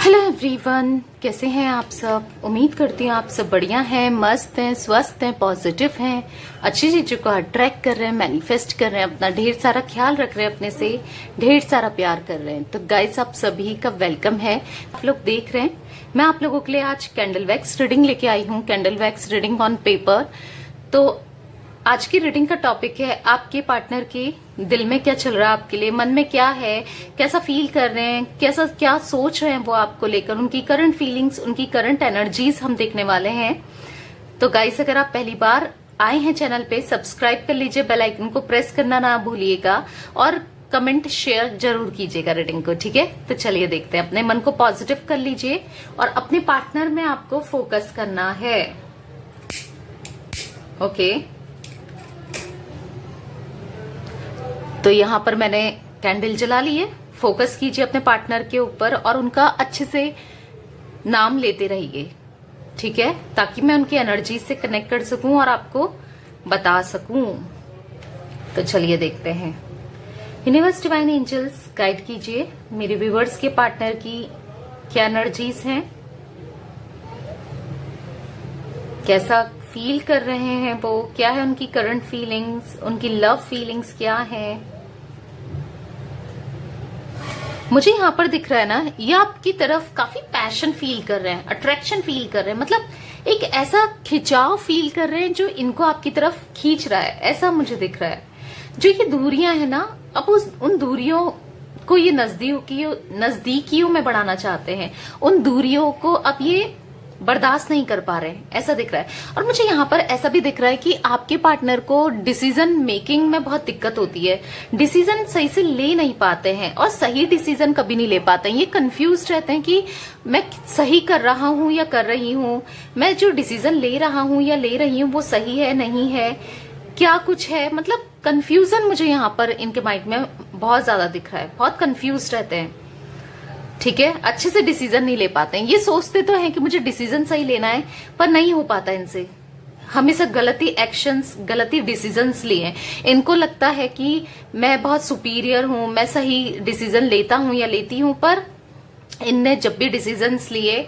Hello everyone, कैसे हैं आप सब। उम्मीद करती हूँ आप सब बढ़िया हैं, मस्त हैं, स्वस्थ हैं, पॉजिटिव हैं, अच्छी चीजों को अट्रैक्ट कर रहे हैं, मैनिफेस्ट कर रहे हैं, अपना ढेर सारा ख्याल रख रहे हैं, अपने से ढेर सारा प्यार कर रहे हैं। तो गाइस, आप सभी का वेलकम है। आप लोग देख रहे हैं मैं आप लोगों के लिए आज कैंडल वैक्स रीडिंग लेके आई हूँ, candle wax reading on paper. तो आज की रीडिंग का टॉपिक है आपके पार्टनर के दिल में क्या चल रहा है, आपके लिए मन में क्या है, कैसा फील कर रहे हैं, कैसा क्या सोच रहे हैं वो आपको लेकर, उनकी करंट फीलिंग्स, उनकी करंट एनर्जीज हम देखने वाले हैं। तो गाइस, अगर आप पहली बार आए हैं चैनल पे, सब्सक्राइब कर लीजिए, बेल आइकन को प्रेस करना ना भूलिएगा और कमेंट शेयर जरूर कीजिएगा रीडिंग को, ठीक है। तो चलिए देखते हैं। अपने मन को पॉजिटिव कर लीजिए और अपने पार्टनर में आपको फोकस करना है। ओके, तो यहां पर मैंने कैंडल जला ली है। फोकस कीजिए अपने पार्टनर के ऊपर और उनका अच्छे से नाम लेते रहिए, ठीक है, ताकि मैं उनकी एनर्जी से कनेक्ट कर सकूं और आपको बता सकूं। तो चलिए देखते हैं। यूनिवर्स, डिवाइन एंजल्स, गाइड कीजिए मेरे व्यूवर्स के पार्टनर की क्या एनर्जीज हैं, कैसा फील कर रहे हैं वो, क्या है उनकी करंट फीलिंग्स, उनकी लव फीलिंग्स क्या है। मुझे यहाँ पर दिख रहा है ना, ये आपकी तरफ काफी पैशन फील कर रहे हैं, अट्रैक्शन फील कर रहे हैं, मतलब एक ऐसा खिंचाव फील कर रहे हैं जो इनको आपकी तरफ खींच रहा है, ऐसा मुझे दिख रहा है। जो ये दूरियां है ना, अब उन दूरियों को ये नजदीकियों में बढ़ाना चाहते हैं, उन दूरियों को अब ये बर्दाश्त नहीं कर पा रहे हैं, ऐसा दिख रहा है। और मुझे यहाँ पर ऐसा भी दिख रहा है कि आपके पार्टनर को डिसीजन मेकिंग में बहुत दिक्कत होती है, डिसीजन सही से ले नहीं पाते हैं और सही डिसीजन कभी नहीं ले पाते हैं। ये कंफ्यूज रहते हैं कि मैं सही कर रहा हूँ या कर रही हूँ, मैं जो डिसीजन ले रहा हूँ या ले रही हूँ वो सही है नहीं है, क्या कुछ है, मतलब कंफ्यूजन मुझे यहाँ पर इनके माइंड में बहुत ज्यादा दिख रहा है, बहुत कंफ्यूज रहते हैं, ठीक है। अच्छे से डिसीजन नहीं ले पाते हैं। ये सोचते तो हैं कि मुझे डिसीजन सही लेना है, पर नहीं हो पाता इनसे। हमेशा गलती एक्शंस, गलती डिसीजंस लिए। इनको लगता है कि मैं बहुत सुपीरियर हूं, मैं सही डिसीजन लेता हूं या लेती हूं, पर इनने जब भी डिसीजंस लिए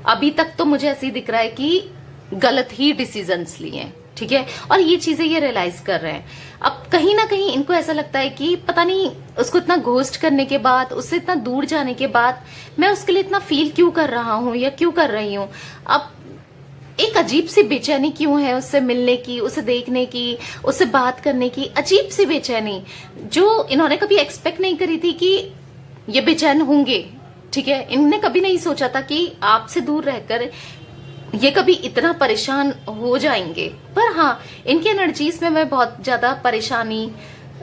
अभी तक तो मुझे ऐसे ही दिख रहा है कि गलत ही डिसीजंस लिए, ठीक है। और ये चीजें ये रियलाइज कर रहे हैं। अब कहीं ना कहीं इनको ऐसा लगता है कि पता नहीं उसको इतना घोस्ट करने के बाद, उससे इतना दूर जाने के बाद मैं उसके लिए इतना फील क्यों कर रहा हूं या क्यों कर रही हूं। अब एक अजीब सी बेचैनी क्यों है उससे मिलने की, उसे देखने की, उससे बात करने की, अजीब सी बेचैनी जो इन्होंने कभी एक्सपेक्ट नहीं करी थी कि ये बेचैन होंगे, ठीक है। इन्होंने कभी नहीं सोचा था कि आपसे दूर रहकर ये कभी इतना परेशान हो जाएंगे। पर हाँ, इनकी एनर्जीज में मैं बहुत ज्यादा परेशानी,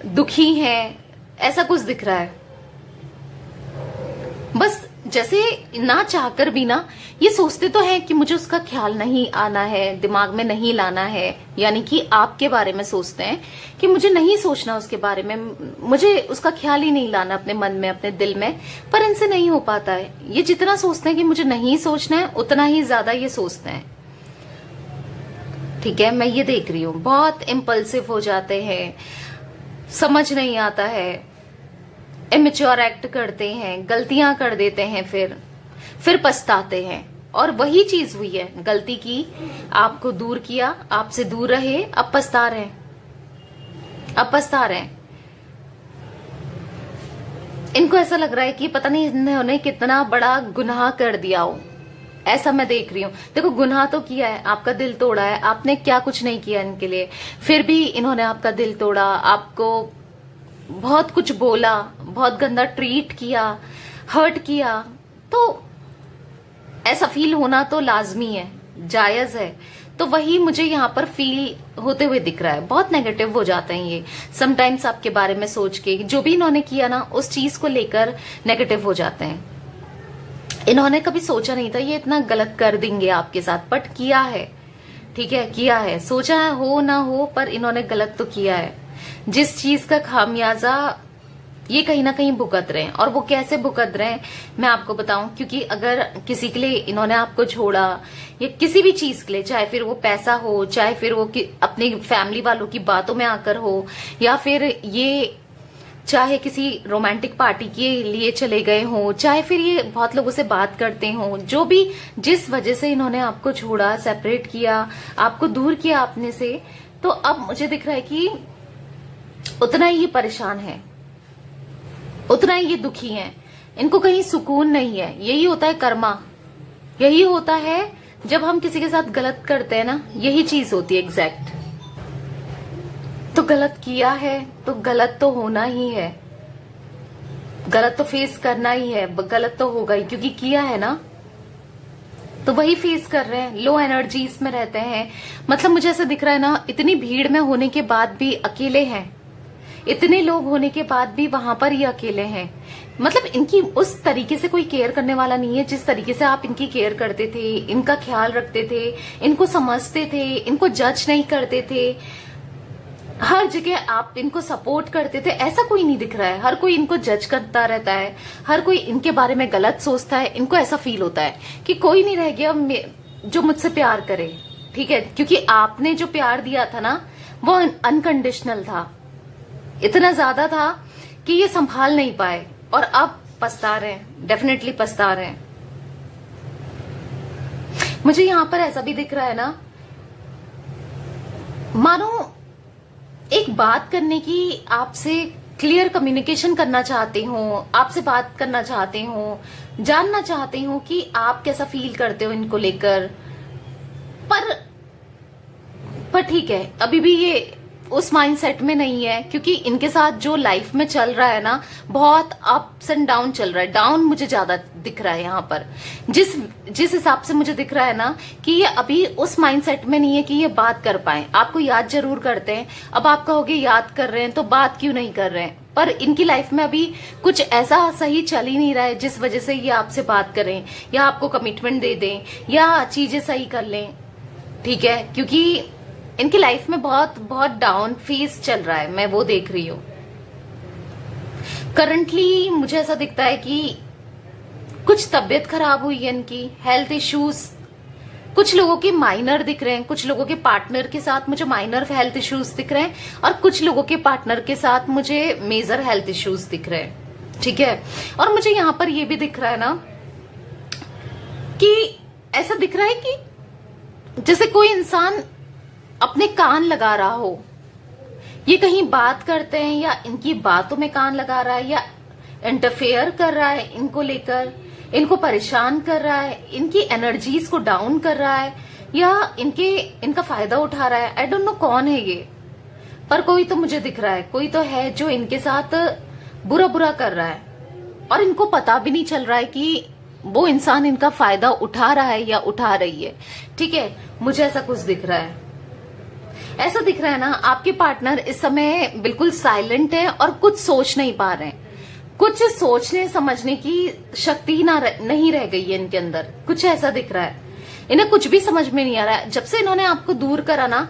दुखी है, ऐसा कुछ दिख रहा है। बस जैसे ना चाहकर भी ना ये सोचते तो हैं कि मुझे उसका ख्याल नहीं आना है, दिमाग में नहीं लाना है, यानी कि आपके बारे में सोचते हैं कि मुझे नहीं सोचना उसके बारे में, मुझे उसका ख्याल ही नहीं लाना अपने मन में, अपने दिल में। पर इनसे नहीं हो पाता है। ये जितना सोचते हैं कि मुझे नहीं सोचना है, उतना ही ज्यादा ये सोचते हैं, ठीक है। मैं ये देख रही हूँ, बहुत इम्पल्सिव हो जाते हैं, समझ नहीं आता है, इमेच्योर एक्ट करते हैं, गलतियां कर देते हैं, फिर पछताते हैं। और वही चीज हुई है, गलती की, आपको दूर किया, आपसे दूर रहे, अब पछता रहे हैं, अब पछता रहे हैं। इनको ऐसा लग रहा है कि पता नहीं इन्होंने कितना बड़ा गुनाह कर दिया हो, ऐसा मैं देख रही हूँ। देखो, गुनाह तो किया है, आपका दिल तोड़ा है, आपने क्या कुछ नहीं किया इनके लिए, फिर भी इन्होंने आपका दिल तोड़ा, आपको बहुत कुछ बोला, बहुत गंदा ट्रीट किया, हर्ट किया। तो ऐसा फील होना तो लाजमी है, जायज है। तो वही मुझे यहाँ पर फील होते हुए दिख रहा है। बहुत नेगेटिव हो जाते हैं ये समटाइम्स आपके बारे में सोच के, जो भी इन्होंने किया ना उस चीज को लेकर नेगेटिव हो जाते हैं। इन्होंने कभी सोचा नहीं था ये इतना गलत कर देंगे आपके साथ, बट किया है, ठीक है, किया है। सोचा है हो ना हो, पर इन्होंने गलत तो किया है। जिस चीज का खामियाजा ये कहीं ना कहीं भुगत रहे हैं, और वो कैसे भुगत रहे हैं मैं आपको बताऊं। क्योंकि अगर किसी के लिए इन्होंने आपको छोड़ा, या किसी भी चीज के लिए, चाहे फिर वो पैसा हो, चाहे फिर वो अपनी फैमिली वालों की बातों में आकर हो, या फिर ये चाहे किसी रोमांटिक पार्टी के लिए चले गए हों, चाहे फिर ये बहुत लोगों से बात करते हों, जो भी जिस वजह से इन्होंने आपको छोड़ा, सेपरेट किया, आपको दूर किया अपने से, तो अब मुझे दिख रहा है कि उतना ही ये परेशान है, उतना ही ये दुखी है, इनको कहीं सुकून नहीं है। यही होता है कर्मा, यही होता है जब हम किसी के साथ गलत करते हैं ना, यही चीज होती है एग्जैक्ट। तो गलत किया है तो गलत तो होना ही है, गलत तो फेस करना ही है, गलत तो होगा ही, क्योंकि किया है ना, तो वही फेस कर रहे हैं। लो एनर्जीज में रहते हैं, मतलब मुझे ऐसा दिख रहा है ना, इतनी भीड़ में होने के बाद भी अकेले हैं, इतने लोग होने के बाद भी वहां पर ही अकेले हैं। मतलब इनकी उस तरीके से कोई केयर करने वाला नहीं है जिस तरीके से आप इनकी केयर करते थे, इनका ख्याल रखते थे, इनको समझते थे, इनको जज नहीं करते थे, हर जगह आप इनको सपोर्ट करते थे। ऐसा कोई नहीं दिख रहा है, हर कोई इनको जज करता रहता है, हर कोई इनके बारे में गलत सोचता है। इनको ऐसा फील होता है कि कोई नहीं रह गया जो मुझसे प्यार करे, ठीक है, क्योंकि आपने जो प्यार दिया था ना वो अनकंडीशनल था, इतना ज्यादा था कि ये संभाल नहीं पाए, और अब पछता रहे हैं, डेफिनेटली पछता रहे हैं। मुझे यहां पर ऐसा भी दिख रहा है ना, मानो एक बात करने की आपसे क्लियर कम्युनिकेशन करना चाहते हो, आपसे बात करना चाहते हो, जानना चाहते हो कि आप कैसा फील करते हो इनको लेकर, पर ठीक है, अभी भी ये उस माइंडसेट में नहीं है, क्योंकि इनके साथ जो लाइफ में चल रहा है ना, बहुत अप्स एंड डाउन चल रहा है। डाउन मुझे ज्यादा दिख रहा है यहाँ पर, जिस हिसाब से मुझे दिख रहा है ना कि ये अभी उस माइंडसेट में नहीं है कि ये बात कर पाए। आपको याद जरूर करते हैं, अब आप कहोगे याद कर रहे हैं तो बात क्यों नहीं कर रहे हैं, पर इनकी लाइफ में अभी कुछ ऐसा सही चल ही नहीं रहा है जिस वजह से ये आपसे बात करें या आपको कमिटमेंट दे दें या चीजें सही कर लें, ठीक है, क्योंकि इनकी लाइफ में बहुत बहुत डाउन फेज चल रहा है, मैं वो देख रही हूं। करंटली मुझे ऐसा दिखता है कि कुछ तबीयत खराब हुई है इनकी, हेल्थ इश्यूज, कुछ लोगों के माइनर दिख रहे हैं, कुछ लोगों के पार्टनर के साथ मुझे माइनर हेल्थ इश्यूज दिख रहे हैं, और कुछ लोगों के पार्टनर के साथ मुझे मेजर हेल्थ इश्यूज दिख रहे हैं, ठीक है। और मुझे यहां पर ये भी दिख रहा है ना कि ऐसा दिख रहा है कि जैसे कोई इंसान अपने कान लगा रहा हो, ये कहीं बात करते हैं या इनकी बातों में कान लगा रहा है, या इंटरफेयर कर रहा है इनको लेकर, इनको परेशान कर रहा है, इनकी एनर्जीज को डाउन कर रहा है, या इनका फायदा उठा रहा है। आई डोंट नो कौन है ये, पर कोई तो मुझे दिख रहा है, कोई तो है जो इनके साथ बुरा बुरा कर रहा है, और इनको पता भी नहीं चल रहा है कि वो इंसान इनका फायदा उठा रहा है या उठा रही है, ठीक है। मुझे ऐसा कुछ दिख रहा है, ऐसा दिख रहा है ना, आपके पार्टनर इस समय बिल्कुल साइलेंट है और कुछ सोच नहीं पा रहे हैं, कुछ सोचने समझने की शक्ति नहीं रह गई है इनके अंदर, कुछ ऐसा दिख रहा है। इन्हें कुछ भी समझ में नहीं आ रहा है, जब से इन्होंने आपको दूर करा ना,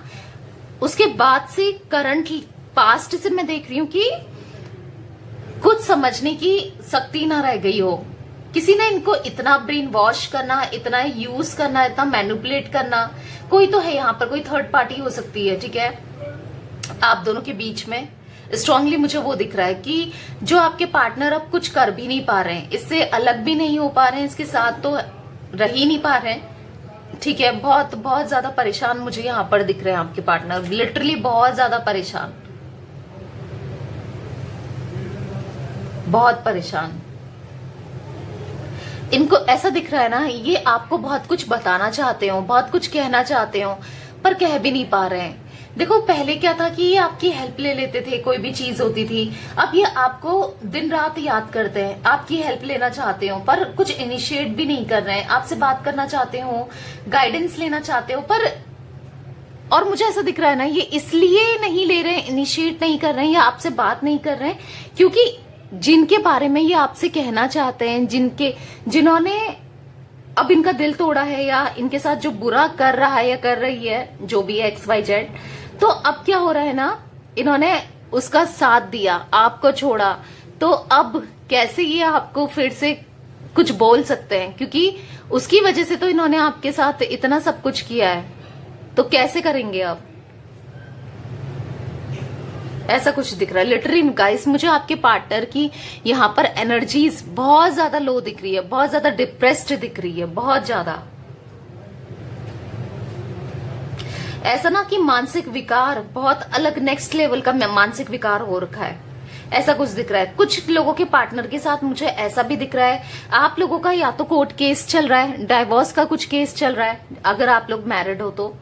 उसके बाद से करंट पास्ट से मैं देख रही हूं कि कुछ समझने की शक्ति ना रह गई हो। किसी ने इनको इतना ब्रेन वॉश करना, इतना यूज करना, इतना मैनिपुलेट करना, कोई तो है यहाँ पर, कोई थर्ड पार्टी हो सकती है, ठीक है, आप दोनों के बीच में। स्ट्रांगली मुझे वो दिख रहा है कि जो आपके पार्टनर अब कुछ कर भी नहीं पा रहे हैं, इससे अलग भी नहीं हो पा रहे हैं, इसके साथ तो रह ही नहीं पा रहे हैं, ठीक है। बहुत बहुत ज्यादा परेशान मुझे यहाँ पर दिख रहे हैं आपके पार्टनर, लिटरली बहुत ज्यादा परेशान, बहुत परेशान। इनको ऐसा दिख रहा है ना, ये आपको बहुत कुछ बताना चाहते हो, बहुत कुछ कहना चाहते हो, पर कह भी नहीं पा रहे हैं। देखो पहले क्या था कि ये आपकी हेल्प ले लेते थे, कोई भी चीज होती थी, अब ये आपको दिन रात याद करते हैं, आपकी हेल्प लेना चाहते हो, पर कुछ इनिशिएट भी नहीं कर रहे हैं, आपसे बात करना चाहते हो, गाइडेंस लेना चाहते हो, पर और मुझे ऐसा दिख रहा है ना, ये इसलिए नहीं ले रहे हैं, इनिशिएट नहीं कर रहे हैं या आपसे बात नहीं कर रहे हैं, क्योंकि जिनके बारे में ये आपसे कहना चाहते हैं, जिन्होंने अब इनका दिल तोड़ा है या इनके साथ जो बुरा कर रहा है या कर रही है, जो भी है XYZ, तो अब क्या हो रहा है ना, इन्होंने उसका साथ दिया, आपको छोड़ा, तो अब कैसे ये आपको फिर से कुछ बोल सकते हैं, क्योंकि उसकी वजह से तो इन्होंने आपके साथ इतना सब कुछ किया है, तो कैसे करेंगे अब। ऐसा कुछ दिख रहा है लिटरली गाइस। मुझे आपके पार्टनर की यहाँ पर एनर्जीज बहुत ज्यादा लो दिख रही है, बहुत ज्यादा डिप्रेस्ड दिख रही है, बहुत ज्यादा। ऐसा ना कि मानसिक विकार बहुत अलग नेक्स्ट लेवल का मानसिक विकार हो रखा है, ऐसा कुछ दिख रहा है। कुछ लोगों के पार्टनर के साथ मुझे ऐसा भी दिख रहा है, आप लोगों का या तो कोर्ट केस चल रहा है, डाइवोर्स का कुछ केस चल रहा है, अगर आप लोग मैरिड हो तो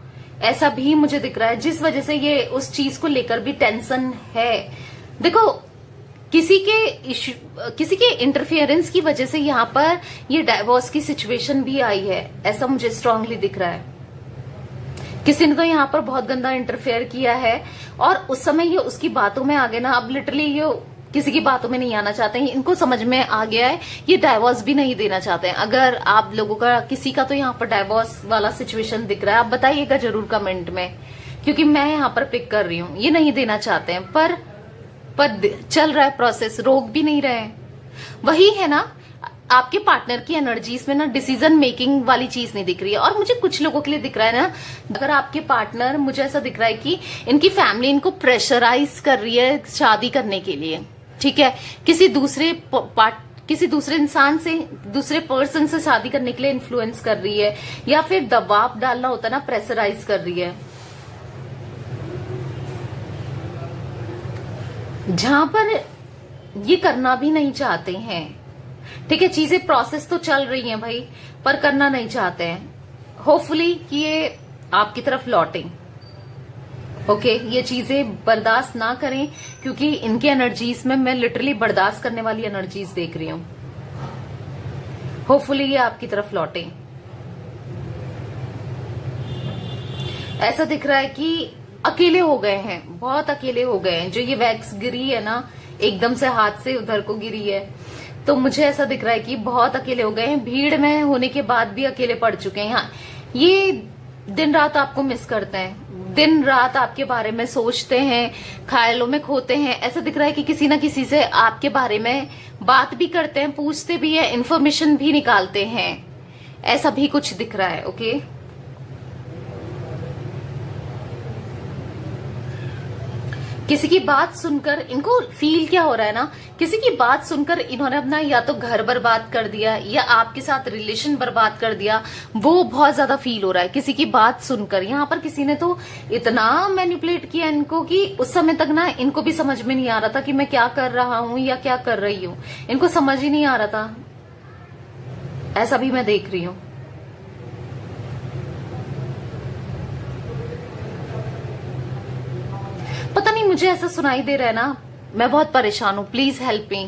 ऐसा भी मुझे दिख रहा है, जिस वजह से ये उस चीज को लेकर भी टेंशन है। देखो किसी के इंटरफियरेंस की वजह से यहाँ पर ये डाइवोर्स की सिचुएशन भी आई है, ऐसा मुझे स्ट्रांगली दिख रहा है। किसी ने तो यहाँ पर बहुत गंदा इंटरफेयर किया है और उस समय ये उसकी बातों में आ गए ना, अब लिटरली ये किसी की बातों में नहीं आना चाहते हैं, इनको समझ में आ गया है ये डाइवोर्स भी नहीं देना चाहते हैं। अगर आप लोगों का किसी का तो यहाँ पर डाइवोर्स वाला सिचुएशन दिख रहा है, आप बताइएगा जरूर कमेंट में, क्योंकि मैं यहाँ पर पिक कर रही हूँ। ये नहीं देना चाहते हैं पर चल रहा है प्रोसेस, रोक भी नहीं रहे हैं। वही है ना, आपके पार्टनर की एनर्जीज में ना डिसीजन मेकिंग वाली चीज नहीं दिख रही है। और मुझे कुछ लोगों के लिए दिख रहा है ना, अगर आपके पार्टनर, मुझे ऐसा दिख रहा है कि इनकी फैमिली इनको प्रेशराइज कर रही है शादी करने के लिए, ठीक है, किसी दूसरे इंसान से, दूसरे पर्सन से शादी करने के लिए इन्फ्लुएंस कर रही है, या फिर दबाव डालना होता है ना, प्रेशराइज कर रही है। जहां पर ये करना भी नहीं चाहते हैं, ठीक है, चीजें प्रोसेस तो चल रही हैं भाई, पर करना नहीं चाहते हैं। होपफुली कि ये आपकी तरफ लौटें, ओके, ये चीजें बर्दाश्त ना करें, क्योंकि इनकी एनर्जीज में मैं लिटरली बर्दाश्त करने वाली एनर्जीज देख रही हूं। होपफुली ये आपकी तरफ लौटें। ऐसा दिख रहा है कि अकेले हो गए हैं, बहुत अकेले हो गए हैं। जो ये वैक्स गिरी है ना, एकदम से हाथ से उधर को गिरी है, तो मुझे ऐसा दिख रहा है कि बहुत अकेले हो गए हैं, भीड़ में होने के बाद भी अकेले पड़ चुके हैं। हाँ, ये दिन रात आपको मिस करते हैं, दिन रात आपके बारे में सोचते हैं, ख्यालों में खोते हैं। ऐसा दिख रहा है कि किसी ना किसी से आपके बारे में बात भी करते हैं, पूछते भी हैं, इंफॉर्मेशन भी निकालते हैं, ऐसा भी कुछ दिख रहा है। ओके, किसी की बात सुनकर इनको फील क्या हो रहा है ना, किसी की बात सुनकर इन्होंने अपना या तो घर बर्बाद कर दिया या आपके साथ रिलेशन बर्बाद कर दिया, वो बहुत ज्यादा फील हो रहा है किसी की बात सुनकर। यहाँ पर किसी ने तो इतना मैनिपुलेट किया इनको कि उस समय तक ना इनको भी समझ में नहीं आ रहा था कि मैं क्या कर रहा हूं या क्या कर रही हूं, इनको समझ ही नहीं आ रहा था। ऐसा भी मैं देख रही हूं। पता नहीं, मुझे ऐसा सुनाई दे रहा है ना, मैं बहुत परेशान हूं, please help me,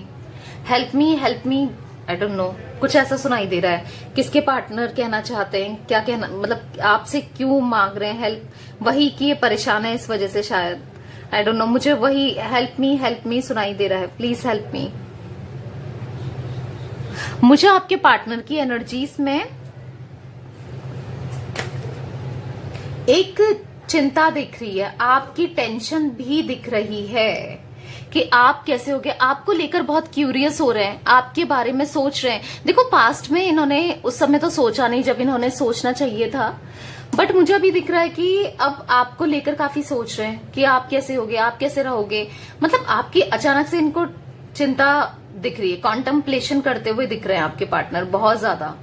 help me, help me. I don't know, कुछ ऐसा सुनाई दे रहा है। किसके पार्टनर कहना चाहते हैं, क्या कहना, मतलब आपसे क्यों मांग रहे हैं हेल्प, वही कि ये परेशान है इस वजह से शायद, आई डोंट नो, मुझे वही हेल्प मी सुनाई दे रहा है। Please help me. मुझे आपके पार्टनर की एनर्जीज में एक चिंता दिख रही है, आपकी टेंशन भी दिख रही है कि आप कैसे हो गए, आपको लेकर बहुत क्यूरियस हो रहे हैं, आपके बारे में सोच रहे हैं। देखो पास्ट में इन्होंने उस समय तो सोचा नहीं जब इन्होंने सोचना चाहिए था, बट मुझे अभी दिख रहा है कि अब आपको लेकर काफी सोच रहे हैं कि आप कैसे होगे, आप कैसे रहोगे। मतलब आपकी अचानक से इनको चिंता दिख रही है, कॉन्टेम्पलेशन करते हुए दिख रहे हैं आपके पार्टनर बहुत ज्यादा।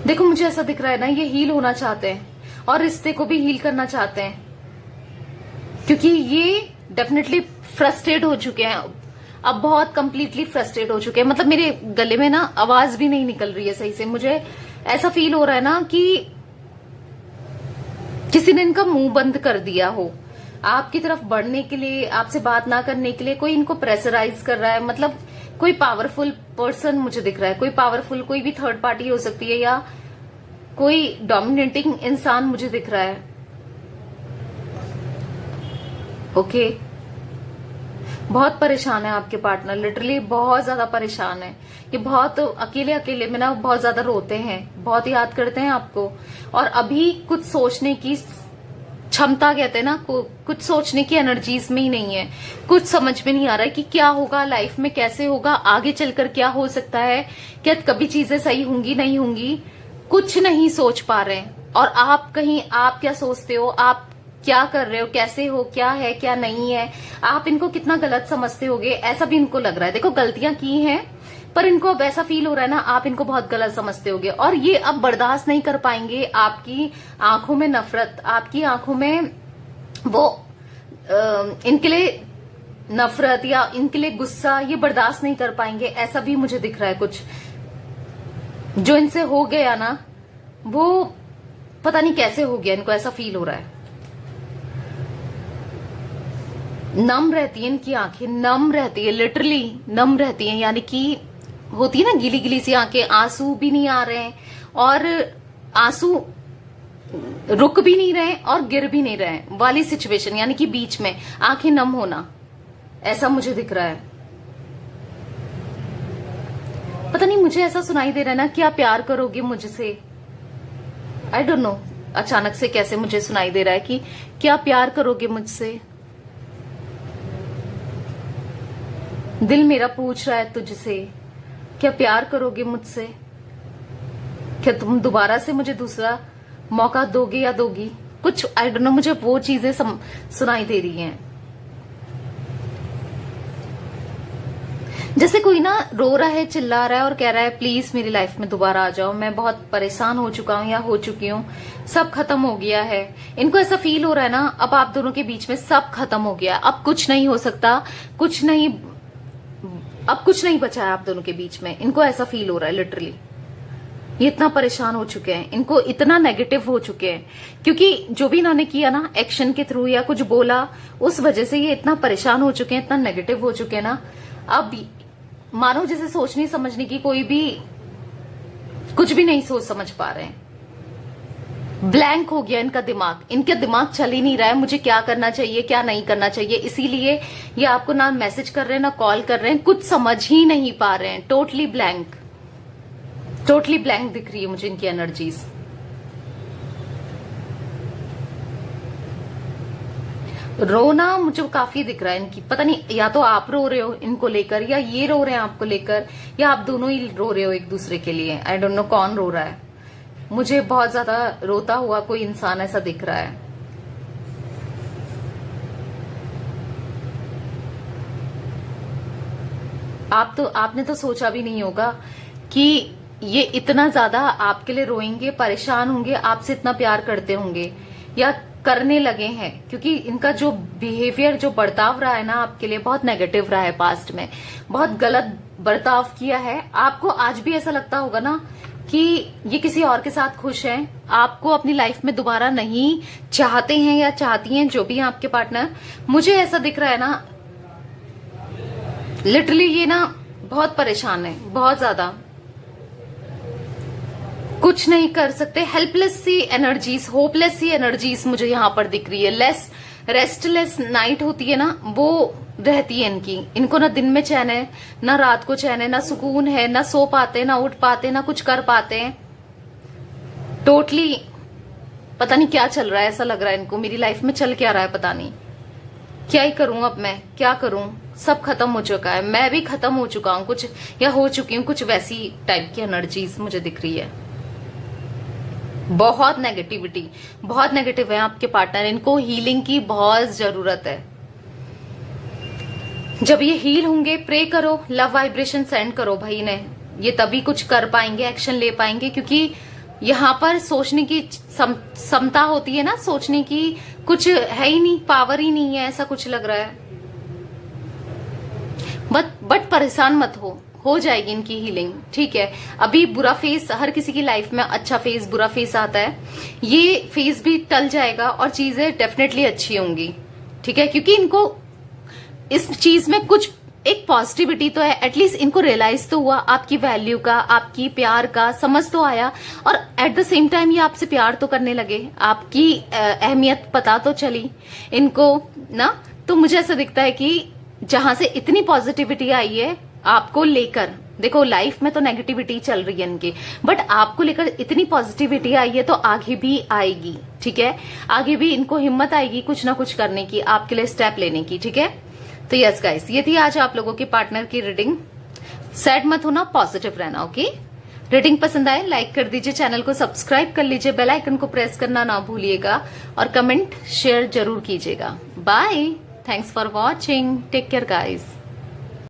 देखो मुझे ऐसा दिख रहा है ना, ये हील होना चाहते हैं और रिश्ते को भी हील करना चाहते हैं, क्योंकि ये डेफिनेटली फ्रस्ट्रेट हो चुके हैं, अब बहुत कंप्लीटली फ्रस्ट्रेट हो चुके हैं। मतलब मेरे गले में ना आवाज भी नहीं निकल रही है सही से, मुझे ऐसा फील हो रहा है ना कि किसी ने इनका मुंह बंद कर दिया हो, आपकी तरफ बढ़ने के लिए, आपसे बात ना करने के लिए कोई इनको प्रेशराइज कर रहा है। मतलब कोई पावरफुल पर्सन मुझे दिख रहा है, कोई पावरफुल, कोई भी थर्ड पार्टी हो सकती है या कोई डोमिनेटिंग इंसान मुझे दिख रहा है। ओके, बहुत परेशान है आपके पार्टनर, लिटरली बहुत ज्यादा परेशान है। ये बहुत अकेले अकेले में ना बहुत ज्यादा रोते हैं, बहुत याद करते हैं आपको, और अभी कुछ सोचने की क्षमता, कहते हैं ना, कुछ सोचने की एनर्जीज में ही नहीं है। कुछ समझ में नहीं आ रहा है कि क्या होगा लाइफ में, कैसे होगा आगे चलकर, क्या हो सकता है, क्या कभी चीजें सही होंगी नहीं होंगी, कुछ नहीं सोच पा रहे हैं। और आप कहीं, आप क्या सोचते हो, आप क्या कर रहे हो, कैसे हो, क्या है क्या नहीं है, आप इनको कितना गलत समझते होगे, ऐसा भी इनको लग रहा है। देखो गलतियां की हैं, पर इनको अब ऐसा फील हो रहा है ना, आप इनको बहुत गलत समझते होगे और ये अब बर्दाश्त नहीं कर पाएंगे आपकी आंखों में नफरत, आपकी आंखों में वो इनके लिए नफरत या इनके लिए गुस्सा, ये बर्दाश्त नहीं कर पाएंगे। ऐसा भी मुझे दिख रहा है कुछ जो इनसे हो गया ना, वो पता नहीं कैसे हो गया, इनको ऐसा फील हो रहा है। नम रहती है इनकी आंखें, नम रहती है, लिटरली नम रहती है, यानी कि होती है ना गीली गीली सी आंखें, आंसू भी नहीं आ रहे हैं और आंसू रुक भी नहीं रहे और गिर भी नहीं रहे वाली सिचुएशन, यानी कि बीच में आंखें नम होना, ऐसा मुझे दिख रहा है। पता नहीं मुझे ऐसा सुनाई दे रहा है ना, क्या प्यार करोगे मुझसे, आई डोंट नो अचानक से कैसे मुझे सुनाई दे रहा है कि क्या प्यार करोगे मुझसे। दिल मेरा पूछ रहा है तुझसे, क्या प्यार करोगे मुझसे, क्या तुम दोबारा से मुझे दूसरा मौका दोगे या दोगी, कुछ आई डोंट नो, मुझे वो चीजें सुनाई दे रही हैं। जैसे कोई ना रो रहा है, चिल्ला रहा है और कह रहा है प्लीज मेरी लाइफ में दोबारा आ जाओ, मैं बहुत परेशान हो चुका हूं या हो चुकी हूं, सब खत्म हो गया है। इनको ऐसा फील हो रहा है ना, अब आप दोनों के बीच में सब खत्म हो गया, अब कुछ नहीं हो सकता, कुछ नहीं, अब कुछ नहीं बचा है आप दोनों के बीच में। इनको ऐसा फील हो रहा है लिटरली, ये इतना परेशान हो चुके हैं, इनको इतना नेगेटिव हो चुके हैं, क्योंकि जो भी इन्होंने किया ना एक्शन के थ्रू या कुछ बोला, उस वजह से ये इतना परेशान हो चुके हैं, इतना नेगेटिव हो चुके हैं ना, अब मानो जैसे सोचने समझने की कोई भी कुछ भी नहीं सोच समझ पा रहे हैं। ब्लैंक हो गया इनका दिमाग, इनका दिमाग चल ही नहीं रहा है मुझे क्या करना चाहिए क्या नहीं करना चाहिए, इसीलिए ये आपको ना मैसेज कर रहे हैं ना कॉल कर रहे हैं, कुछ समझ ही नहीं पा रहे हैं, टोटली ब्लैंक, टोटली ब्लैंक दिख रही है मुझे इनकी एनर्जीज। रोना मुझे काफी दिख रहा है इनकी, पता नहीं या तो आप रो रहे हो इनको लेकर या ये रो रहे हैं आपको लेकर, या आप दोनों ही रो रहे हो एक दूसरे के लिए, आई डोंट नो कौन रो रहा है। मुझे बहुत ज्यादा रोता हुआ कोई इंसान ऐसा दिख रहा है। आपने तो सोचा भी नहीं होगा कि ये इतना ज्यादा आपके लिए रोएंगे, परेशान होंगे, आपसे इतना प्यार करते होंगे या करने लगे हैं, क्योंकि इनका जो बिहेवियर, जो बर्ताव रहा है ना आपके लिए बहुत नेगेटिव रहा है, पास्ट में बहुत गलत बर्ताव किया है। आपको आज भी ऐसा लगता होगा ना कि ये किसी और के साथ खुश हैं, आपको अपनी लाइफ में दोबारा नहीं चाहते हैं या चाहती हैं, जो भी हैं आपके पार्टनर। मुझे ऐसा दिख रहा है ना, लिटरली ये ना बहुत परेशान है, बहुत ज्यादा कुछ नहीं कर सकते, हेल्पलेस सी एनर्जीज, होपलेस सी एनर्जीज मुझे यहाँ पर दिख रही है। लेस रेस्टलेस नाइट होती है ना, वो रहती है इनकी, इनको ना दिन में चैन है ना रात को चैन है, ना सुकून है, ना सो पाते, ना उठ पाते, ना कुछ कर पाते हैं। टोटली पता नहीं क्या चल रहा है, ऐसा लग रहा है इनको मेरी लाइफ में चल क्या रहा है, पता नहीं क्या ही करूं, अब मैं क्या करूं, सब खत्म हो चुका है, मैं भी खत्म हो चुका हूं कुछ, या हो चुकी हूं कुछ, वैसी टाइप की एनर्जीज मुझे दिख रही है। बहुत नेगेटिविटी, बहुत नेगेटिव है आपके पार्टनर, इनको हीलिंग की बहुत जरूरत है। जब ये हील होंगे, प्रे करो, लव वाइब्रेशन सेंड करो भाई इन्हें, ये तभी कुछ कर पाएंगे, एक्शन ले पाएंगे, क्योंकि यहाँ पर सोचने की क्षमता होती है ना, सोचने की कुछ है ही नहीं, पावर ही नहीं है, ऐसा कुछ लग रहा है। बट परेशान मत हो जाएगी इनकी हीलिंग, ठीक है। अभी बुरा फेस, हर किसी की लाइफ में अच्छा फेस बुरा फेस आता है, ये फेस भी टल जाएगा और चीजें डेफिनेटली अच्छी होंगी, ठीक है, क्योंकि इनको इस चीज में कुछ एक पॉजिटिविटी तो है, एटलीस्ट इनको रियलाइज तो हुआ आपकी वैल्यू का, आपकी प्यार का समझ तो आया, और एट द सेम टाइम ये आपसे प्यार तो करने लगे, आपकी अहमियत पता तो चली इनको ना। तो मुझे ऐसा दिखता है कि जहां से इतनी पॉजिटिविटी आई है आपको लेकर, देखो लाइफ में तो नेगेटिविटी चल रही है इनकी, बट आपको लेकर इतनी पॉजिटिविटी आई है तो आगे भी आएगी, ठीक है, आगे भी इनको हिम्मत आएगी कुछ ना कुछ करने की, आपके लिए स्टेप लेने की, ठीक है। तो यस गाइस, ये थी आज आप लोगों के पार्टनर की रीडिंग। सैड मत होना, पॉजिटिव रहना, ओके। रेटिंग पसंद आए लाइक कर दीजिए, चैनल को सब्सक्राइब कर लीजिए, बेल आइकन को प्रेस करना ना भूलिएगा और कमेंट शेयर जरूर कीजिएगा। Bye, thanks for watching, take care guys.